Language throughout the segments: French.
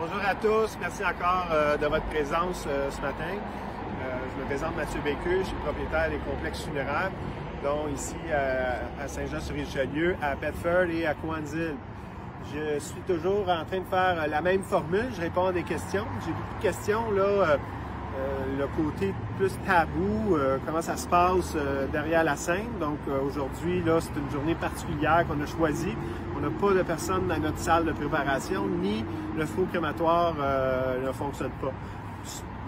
Bonjour à tous, merci encore de votre présence ce matin. Je me présente Mathieu Bécu, je suis propriétaire des complexes funéraires, dont ici à Saint-Jean-sur-Richelieu, à Bedford et à Cowansville. Je suis toujours en train de faire la même formule, je réponds à des questions. J'ai beaucoup de questions, là, le côté plus tabou, comment ça se passe derrière la scène. Donc aujourd'hui, là, c'est une journée particulière qu'on a choisie. On n'a pas de personnes dans notre salle de préparation, ni le four crématoire ne fonctionne pas.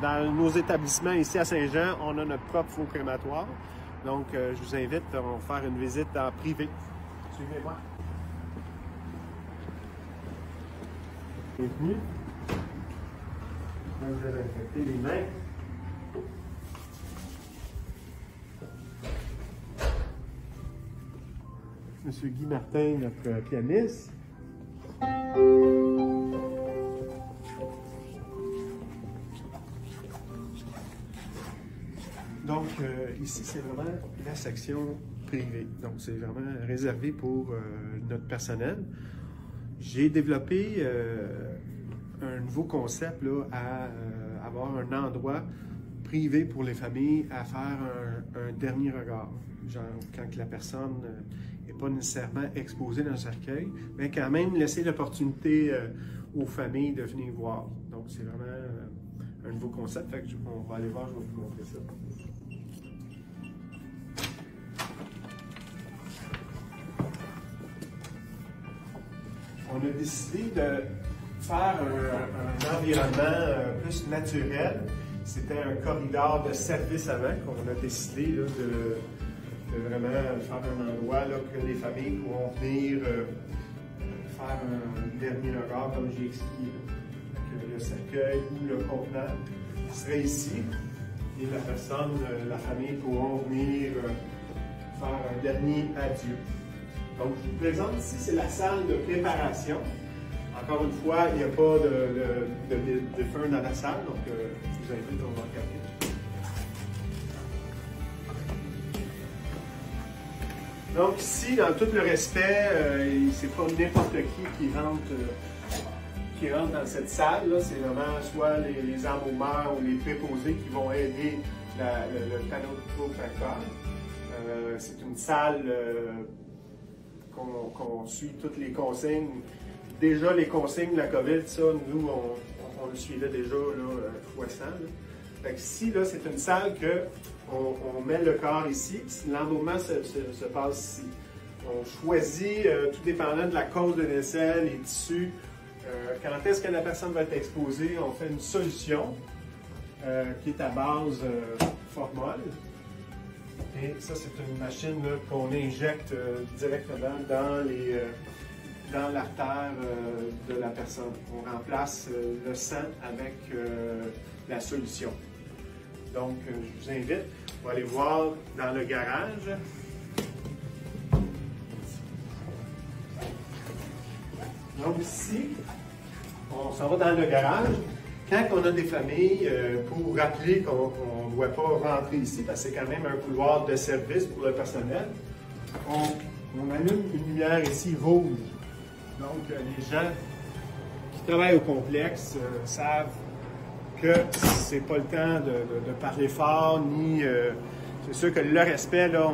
Dans nos établissements ici à Saint-Jean, on a notre propre four crématoire. Donc je vous invite, on va faire une visite en privé. Suivez-moi. Bienvenue. Vous allez infecter les mains. Monsieur Guy Martin, notre pianiste. Donc, ici, c'est vraiment la section privée. Donc, c'est vraiment réservé pour notre personnel. J'ai développé un nouveau concept là, à avoir un endroit privé pour les familles à faire un dernier regard. Genre, quand la personne n'est pas nécessairement exposée dans le cercueil, mais quand même laisser l'opportunité aux familles de venir voir. Donc, c'est vraiment un nouveau concept. Fait que on va aller voir, je vais vous montrer ça. On a décidé de faire un environnement plus naturel. C'était un corridor de service avant qu'on a décidé là, de vraiment faire un endroit là, que les familles pourront venir faire un dernier regard, comme j'ai expliqué. Donc, le cercueil ou le contenant serait ici et la personne, la famille pourront venir faire un dernier adieu. Donc, je vous présente ici, c'est la salle de préparation. Encore une fois, il n'y a pas de feu dans la salle, donc je vous invite à regarder. Donc ici, dans tout le respect, c'est pas n'importe qui rentre dans cette salle. C'est vraiment soit les embaumeurs ou les préposés qui vont aider le panneau de chiropracteur. C'est une salle qu'on suit toutes les consignes. Déjà, les consignes de la COVID, ça, nous, on le suivait déjà là, fois 100. Fait que ici, là, c'est une salle qu'on met le corps ici, l'embaumement se passe ici. On choisit, tout dépendant de la cause de décès, les tissus, quand est-ce que la personne va être exposée, on fait une solution qui est à base formol. Et ça, c'est une machine qu'on injecte directement dans l'artère de la personne. On remplace le sang avec la solution. Donc, je vous invite, on va aller voir dans le garage. Donc ici, on s'en va dans le garage. Quand on a des familles, pour rappeler qu'on ne doit pas rentrer ici, parce que c'est quand même un couloir de service pour le personnel, on allume une lumière ici rouge. Donc, les gens qui travaillent au complexe savent que c'est pas le temps de parler fort, ni... c'est sûr que le respect, là,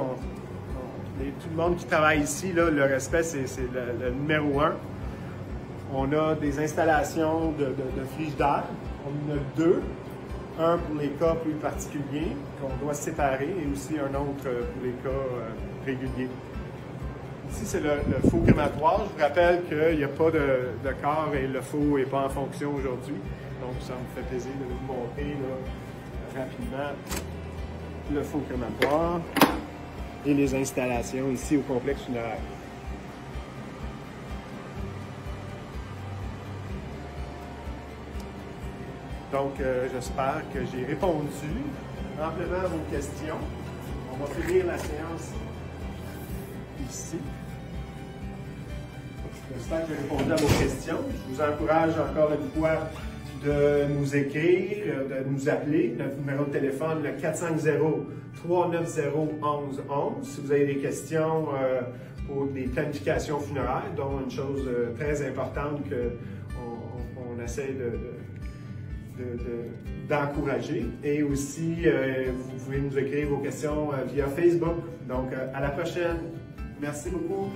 tout le monde qui travaille ici, là, le respect, c'est le numéro 1. On a des installations de frigidaire. On en a 2. Un pour les cas plus particuliers, qu'on doit séparer, et aussi un autre pour les cas réguliers. Ici, c'est le four crématoire. Je vous rappelle qu'il n'y a pas de corps et le four n'est pas en fonction aujourd'hui. Donc, ça me fait plaisir de vous montrer là, rapidement le four crématoire et les installations ici au complexe funéraire. Donc, j'espère que j'ai répondu amplement à vos questions. On va finir la séance ici. J'espère que j'ai répondu à vos questions. Je vous encourage encore une fois de nous écrire, de nous appeler. Notre numéro de téléphone, le 450-390-1111. Si vous avez des questions pour des planifications funéraires, dont une chose très importante qu'on qu'on essaie d'encourager. Et aussi, vous pouvez nous écrire vos questions via Facebook. Donc, à la prochaine. Merci beaucoup.